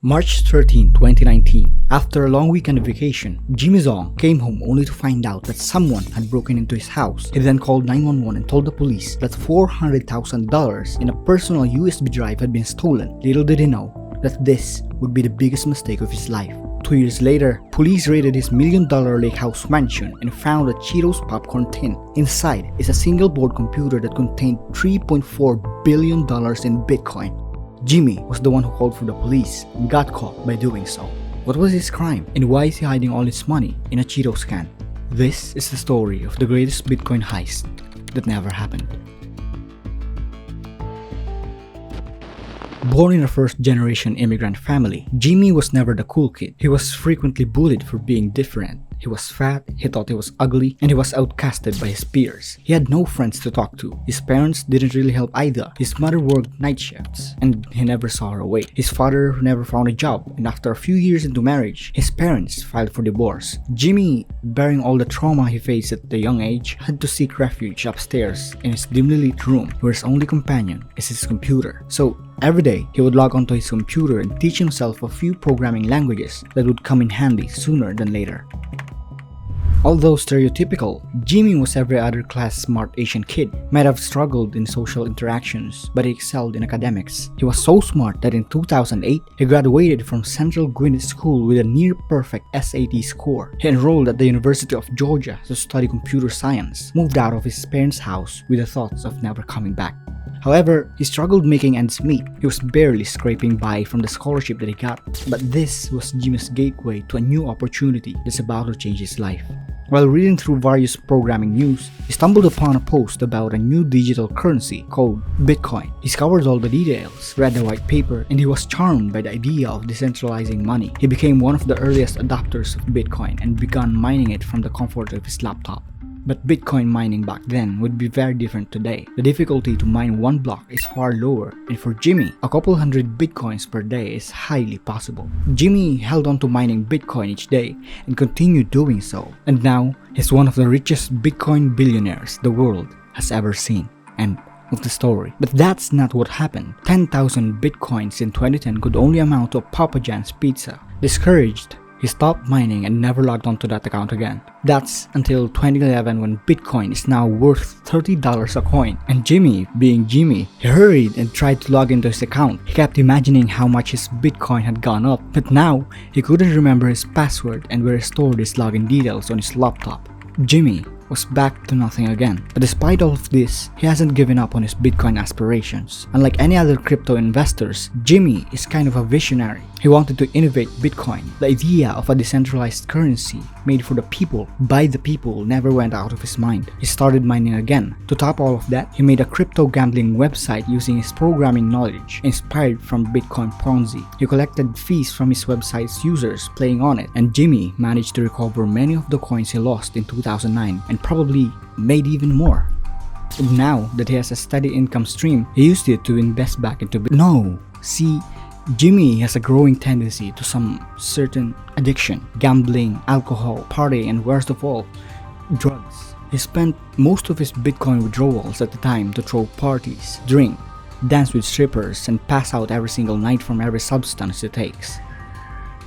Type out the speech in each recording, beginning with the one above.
March 13, 2019. After a long weekend vacation, Jimmy Zhong came home only to find out that someone had broken into his house. He then called 911 and told the police that $400,000 in a personal USB drive had been stolen. Little did he know that this would be the biggest mistake of his life. 2 years later, police raided his $1 million lake house mansion and found a Cheetos popcorn tin. Inside is a single board computer that contained $3.4 billion in Bitcoin. Jimmy was the one who called for the police and got caught by doing so. What was his crime, and why is he hiding all his money in a Cheetos can? This is the story of the greatest Bitcoin heist that never happened. Born in a first-generation immigrant family, Jimmy was never the cool kid. He was frequently bullied for being different. He was fat, he thought he was ugly, and he was outcasted by his peers. He had no friends to talk to. His parents didn't really help either. His mother worked night shifts, and he never saw her awake. His father never found a job, and after a few years into marriage, his parents filed for divorce. Jimmy, bearing all the trauma he faced at a young age, had to seek refuge upstairs in his dimly lit room, where his only companion is his computer. So, every day, he would log onto his computer and teach himself a few programming languages that would come in handy sooner than later. Although stereotypical, Jimmy was every other class smart Asian kid. Might have struggled in social interactions, but he excelled in academics. He was so smart that in 2008, he graduated from Central Greenwich School with a near-perfect SAT score. He enrolled at the University of Georgia to study computer science, moved out of his parents' house with the thoughts of never coming back. However, he struggled making ends meet. He was barely scraping by from the scholarship that he got. But this was Jimmy's gateway to a new opportunity that's about to change his life. While reading through various programming news, he stumbled upon a post about a new digital currency called Bitcoin. He scoured all the details, read the white paper, and he was charmed by the idea of decentralizing money. He became one of the earliest adopters of Bitcoin and began mining it from the comfort of his laptop. But Bitcoin mining back then would be very different today. The difficulty to mine one block is far lower, and for Jimmy, a couple hundred Bitcoins per day is highly possible. Jimmy held on to mining Bitcoin each day and continued doing so, and now he's one of the richest Bitcoin billionaires the world has ever seen. End of the story. But that's not what happened. 10,000 Bitcoins in 2010 could only amount to a Papa John's pizza. Discouraged, he stopped mining and never logged onto that account again. That's until 2011 when Bitcoin is now worth $30 a coin. And Jimmy, being Jimmy, he hurried and tried to log into his account. He kept imagining how much his Bitcoin had gone up, but now he couldn't remember his password and where he stored his login details on his laptop. Jimmy was back to nothing again. But despite all of this, he hasn't given up on his Bitcoin aspirations. Unlike any other crypto investors, Jimmy is kind of a visionary. He wanted to innovate Bitcoin. The idea of a decentralized currency made for the people, by the people, never went out of his mind. He started mining again. To top all of that, he made a crypto gambling website using his programming knowledge, inspired from Bitcoin Ponzi. He collected fees from his website's users playing on it, and Jimmy managed to recover many of the coins he lost in 2009 and probably made even more. Now that he has a steady income stream, he used it to invest back into Jimmy has a growing tendency to some certain addiction: gambling, alcohol, partying, and worst of all, drugs. He spent most of his Bitcoin withdrawals at the time to throw parties, drink, dance with strippers, and pass out every single night from every substance he takes.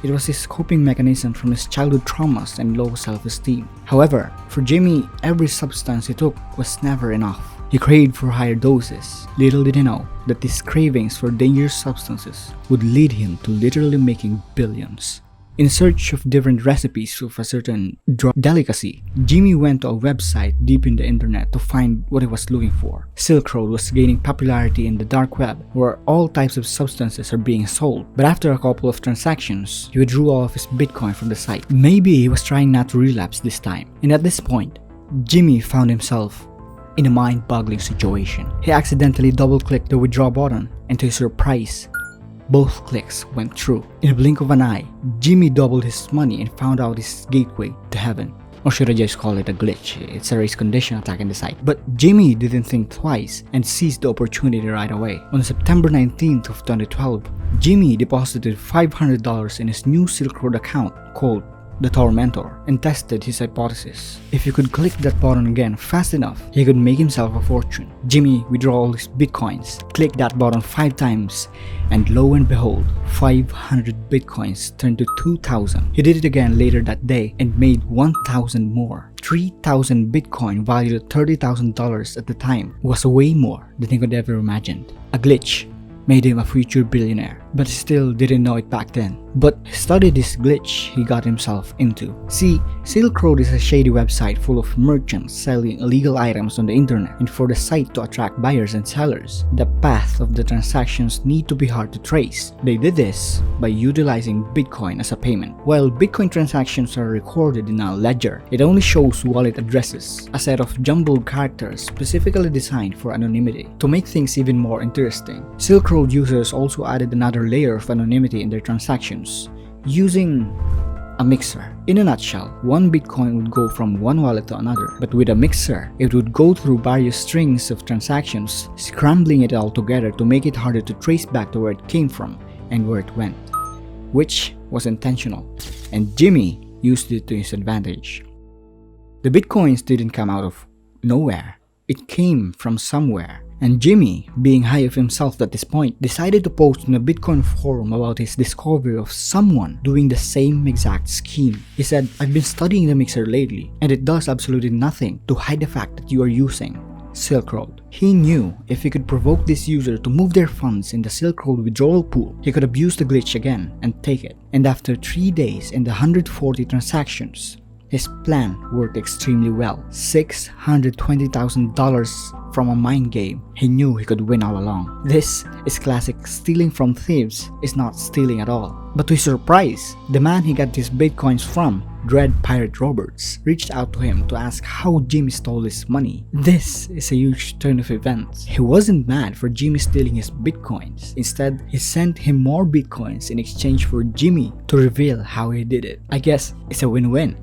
It was his coping mechanism from his childhood traumas and low self-esteem. However, for Jimmy, every substance he took was never enough. He craved for higher doses. Little did he know that these cravings for dangerous substances would lead him to literally making billions. In search of different recipes of a certain drug delicacy, Jimmy went to a website deep in the internet to find what he was looking for. Silk Road was gaining popularity in the dark web, where all types of substances are being sold. But after a couple of transactions, he withdrew all of his Bitcoin from the site. Maybe he was trying not to relapse this time. And at this point, Jimmy found himself in a mind-boggling situation. He accidentally double-clicked the withdraw button, and to his surprise, both clicks went through. In a blink of an eye, Jimmy doubled his money and found out his gateway to heaven. Or should I just call it a glitch? It's a race condition attacking the site. But Jimmy didn't think twice and seized the opportunity right away. On September 19th of 2012, Jimmy deposited $500 in his new Silk Road account called the tormentor, and tested his hypothesis. If he could click that button again fast enough, he could make himself a fortune. Jimmy withdrew all his bitcoins, clicked that button 5 times, and lo and behold, 500 bitcoins turned to 2,000. He did it again later that day and made 1,000 more. 3,000 bitcoin valued at $30,000 at the time was way more than he could ever imagine. A glitch made him a future billionaire, but he still didn't know it back then. But he studied this glitch he got himself into. See, Silk Road is a shady website full of merchants selling illegal items on the internet, and for the site to attract buyers and sellers, the path of the transactions need to be hard to trace. They did this by utilizing Bitcoin as a payment. While Bitcoin transactions are recorded in a ledger, it only shows wallet addresses, a set of jumbled characters specifically designed for anonymity. To make things even more interesting, Silk Road users also added another layer of anonymity in their transactions, using a mixer. In a nutshell, one Bitcoin would go from one wallet to another, but with a mixer, it would go through various strings of transactions, scrambling it all together to make it harder to trace back to where it came from and where it went, which was intentional, and Jimmy used it to his advantage. The Bitcoins didn't come out of nowhere, it came from somewhere. And Jimmy, being high of himself at this point, decided to post on a Bitcoin forum about his discovery of someone doing the same exact scheme. He said, "I've been studying the mixer lately, and it does absolutely nothing to hide the fact that you are using Silk Road." He knew if he could provoke this user to move their funds in the Silk Road withdrawal pool, he could abuse the glitch again and take it. And after 3 days and 140 transactions, his plan worked extremely well. $620,000 from a mind game he knew he could win all along. This is classic stealing from thieves is not stealing at all. But to his surprise, the man he got his bitcoins from, Dread Pirate Roberts, reached out to him to ask how Jimmy stole his money. This is a huge turn of events. He wasn't mad for Jimmy stealing his bitcoins. Instead, he sent him more bitcoins in exchange for Jimmy to reveal how he did it. I guess it's a win-win.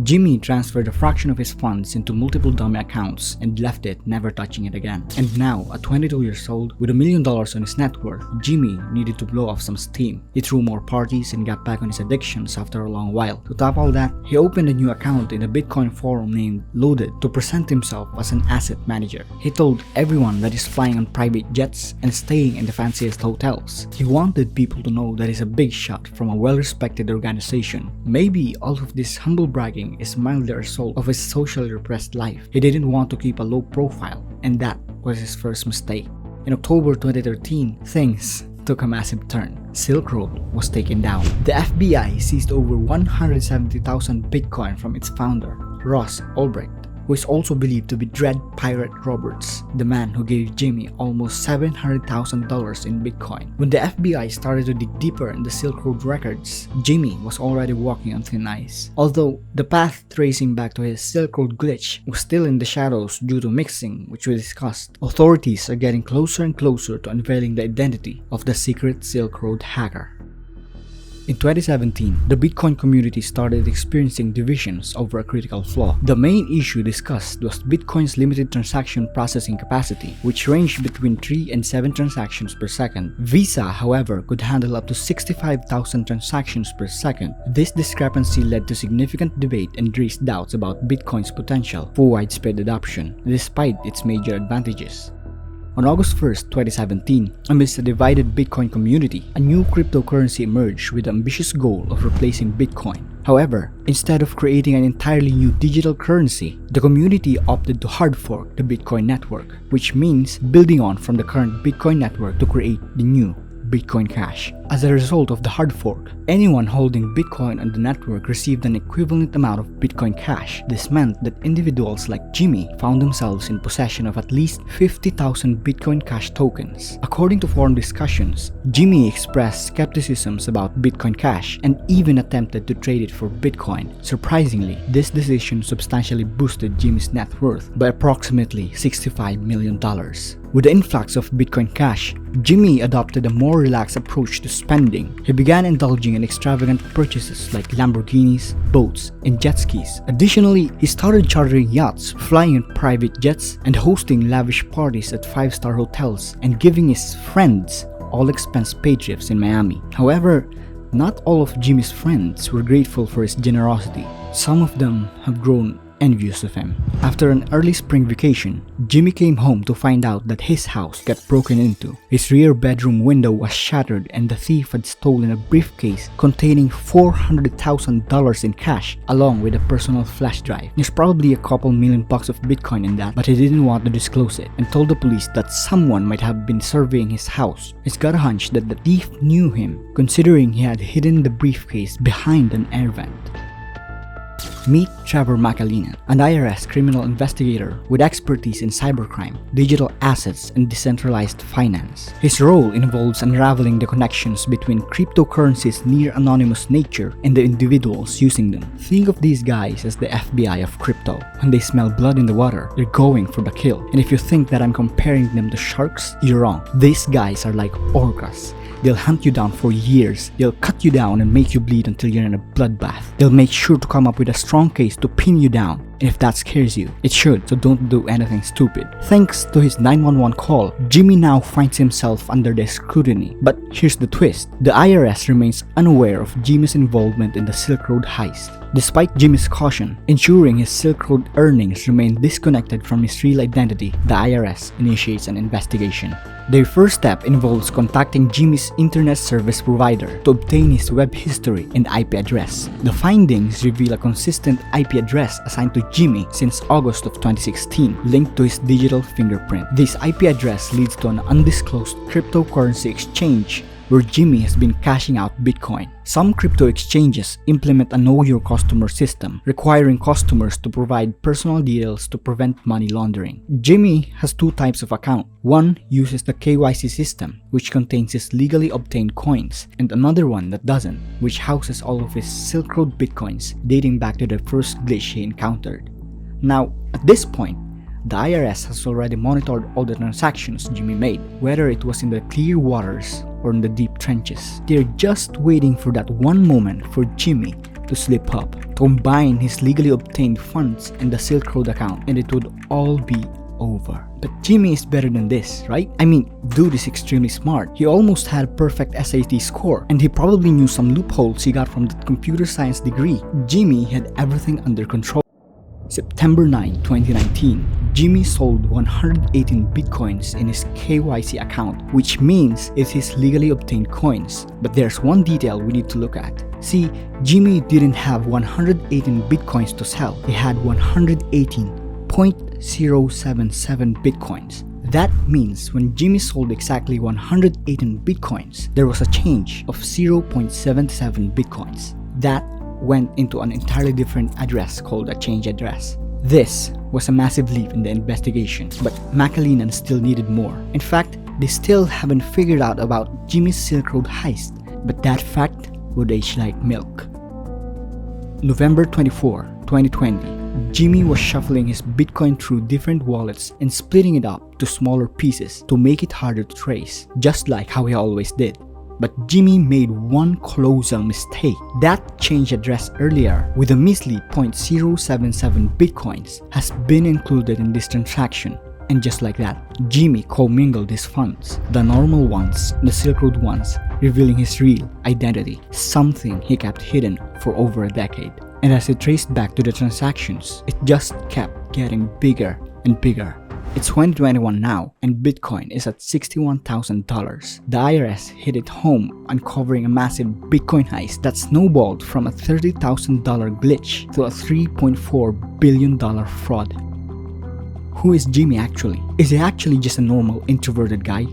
Jimmy transferred a fraction of his funds into multiple dummy accounts and left it, never touching it again. And now, at 22 years old, with $1 million on his net worth, Jimmy needed to blow off some steam. He threw more parties and got back on his addictions after a long while. To top all that, he opened a new account in a Bitcoin forum named Loaded to present himself as an asset manager. He told everyone that he's flying on private jets and staying in the fanciest hotels. He wanted people to know that he's a big shot from a well-respected organization. Maybe all of this humble bragging is mildly a result of his socially repressed life. He didn't want to keep a low profile, and that was his first mistake. In October 2013, things took a massive turn. Silk Road was taken down. The FBI seized over 170,000 Bitcoin from its founder, Ross Ulbricht, who is also believed to be Dread Pirate Roberts, the man who gave Jimmy almost $700,000 in Bitcoin. When the FBI started to dig deeper in the Silk Road records, Jimmy was already walking on thin ice. Although the path tracing back to his Silk Road glitch was still in the shadows due to mixing, which we discussed, authorities are getting closer and closer to unveiling the identity of the secret Silk Road hacker. In 2017, the Bitcoin community started experiencing divisions over a critical flaw. The main issue discussed was Bitcoin's limited transaction processing capacity, which ranged between 3 and 7 transactions per second. Visa, however, could handle up to 65,000 transactions per second. This discrepancy led to significant debate and raised doubts about Bitcoin's potential for widespread adoption, despite its major advantages. On August 1st, 2017, amidst a divided Bitcoin community, a new cryptocurrency emerged with the ambitious goal of replacing Bitcoin. However, instead of creating an entirely new digital currency, the community opted to hard fork the Bitcoin network, which means building on from the current Bitcoin network to create the new Bitcoin Cash. As a result of the hard fork, anyone holding Bitcoin on the network received an equivalent amount of Bitcoin Cash. This meant that individuals like Jimmy found themselves in possession of at least 50,000 Bitcoin Cash tokens. According to forum discussions, Jimmy expressed skepticisms about Bitcoin Cash and even attempted to trade it for Bitcoin. Surprisingly, this decision substantially boosted Jimmy's net worth by approximately $65 million. With the influx of Bitcoin Cash, Jimmy adopted a more relaxed approach to spending. He began indulging in extravagant purchases like Lamborghinis, boats, and jet skis. Additionally, he started chartering yachts, flying in private jets, and hosting lavish parties at 5-star hotels and giving his friends all-expense-paid trips in Miami. However, Not all of Jimmy's friends were grateful for his generosity. Some of them have grown envious of him. After an early spring vacation, Jimmy came home to find out that his house got broken into. His rear bedroom window was shattered and the thief had stolen a briefcase containing $400,000 in cash along with a personal flash drive. There's probably a couple $1,000,000 of Bitcoin in that, but he didn't want to disclose it and told the police that someone might have been surveying his house. He's got a hunch that the thief knew him, considering he had hidden the briefcase behind an air vent. Meet Trevor McAleenan, an IRS criminal investigator with expertise in cybercrime, digital assets, and decentralized finance. His role involves unraveling the connections between cryptocurrencies' near-anonymous nature and the individuals using them. Think of these guys as the FBI of crypto. When they smell blood in the water, they're going for the kill. And if you think that I'm comparing them to sharks, you're wrong. These guys are like orcas. They'll hunt you down for years. They'll cut you down and make you bleed until you're in a bloodbath. They'll make sure to come up with a strong case to pin you down. And if that scares you, it should, so don't do anything stupid. Thanks to his 911 call, Jimmy now finds himself under their scrutiny. But here's the twist. The IRS remains unaware of Jimmy's involvement in the Silk Road heist. Despite Jimmy's caution, ensuring his Silk Road earnings remain disconnected from his real identity, the IRS initiates an investigation. Their first step involves contacting Jimmy's internet service provider to obtain his web history and IP address. The findings reveal a consistent IP address assigned to Jimmy since August of 2016, linked to his digital fingerprint. This IP address leads to an undisclosed cryptocurrency exchange where Jimmy has been cashing out Bitcoin. Some crypto exchanges implement a Know Your Customer system, requiring customers to provide personal details to prevent money laundering. Jimmy has two types of account. One uses the KYC system, which contains his legally obtained coins, and another one that doesn't, which houses all of his Silk Road Bitcoins dating back to the first glitch he encountered. Now, at this point, the IRS has already monitored all the transactions Jimmy made, whether it was in the clear waters or in the deep trenches. They're just waiting for that one moment for Jimmy to slip up, to combine his legally obtained funds and the Silk Road account, and it would all be over. But Jimmy is better than this, right? I mean, dude is extremely smart. He almost had a perfect SAT score, and he probably knew some loopholes he got from that computer science degree. Jimmy had everything under control. September 9, 2019, Jimmy sold 118 bitcoins in his KYC account, which means it's his legally obtained coins. But there's one detail we need to look at. See, Jimmy didn't have 118 bitcoins to sell. He had 118.077 bitcoins. That means when Jimmy sold exactly 118 bitcoins, there was a change of 0.77 bitcoins. That went into an entirely different address called a change address. This was a massive leap in the investigation, but McAleenan still needed more. In fact, they still haven't figured out about Jimmy's Silk Road heist, but that fact would age like milk. November 24, 2020, Jimmy was shuffling his Bitcoin through different wallets and splitting it up to smaller pieces to make it harder to trace, just like how he always did. But Jimmy made one colossal mistake. That change address earlier with a measly 0.077 bitcoins has been included in this transaction. And just like that, Jimmy commingled his funds, the normal ones, the Silk Road ones, revealing his real identity, something he kept hidden for over a decade. And as it traced back to the transactions, it just kept getting bigger and bigger. It's 2021 now, and Bitcoin is at $61,000. The IRS hit it home, uncovering a massive Bitcoin heist that snowballed from a $30,000 glitch to a $3.4 billion fraud. Who is Jimmy actually? Is he actually just a normal introverted guy?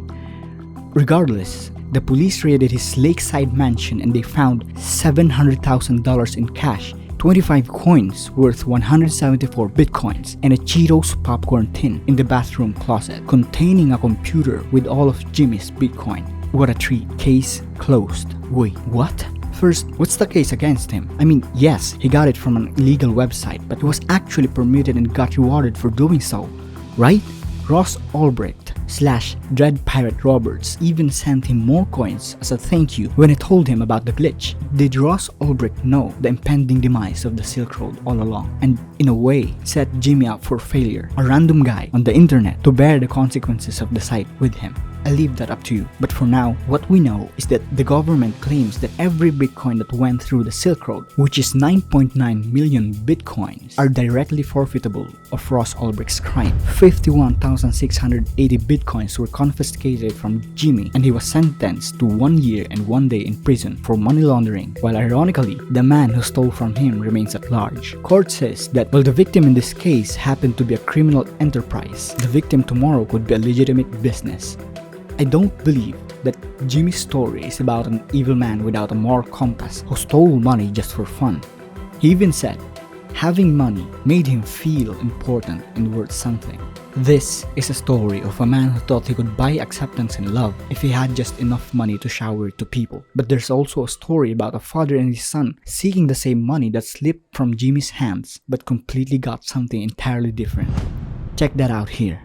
Regardless, the police raided his lakeside mansion and they found $700,000 in cash, 25 coins worth 174 bitcoins, and a Cheetos popcorn tin in the bathroom closet containing a computer with all of Jimmy's Bitcoin. What a treat. Case closed. Wait, what? First, what's the case against him? I mean, yes, he got it from an illegal website, but he was actually permitted and got rewarded for doing so, right? Ross Ulbricht / Dread Pirate Roberts even sent him more coins as a thank you when he told him about the glitch. Did Ross Ulbricht know the impending demise of the Silk Road all along, and in a way set Jimmy up for failure, a random guy on the internet to bear the consequences of the site with him? I leave that up to you. But for now, what we know is that the government claims that every Bitcoin that went through the Silk Road, which is 9.9 million Bitcoins, are directly forfeitable of Ross Ulbricht's crime. 51,680 Bitcoins were confiscated from Jimmy, and he was sentenced to 1 year and 1 day in prison for money laundering, while ironically, the man who stole from him remains at large. Court says that while the victim in this case happened to be a criminal enterprise, the victim tomorrow could be a legitimate business. I don't believe that Jimmy's story is about an evil man without a moral compass who stole money just for fun. He even said, having money made him feel important and worth something. This is a story of a man who thought he could buy acceptance and love if he had just enough money to shower it to people. But there's also a story about a father and his son seeking the same money that slipped from Jimmy's hands but completely got something entirely different. Check that out here.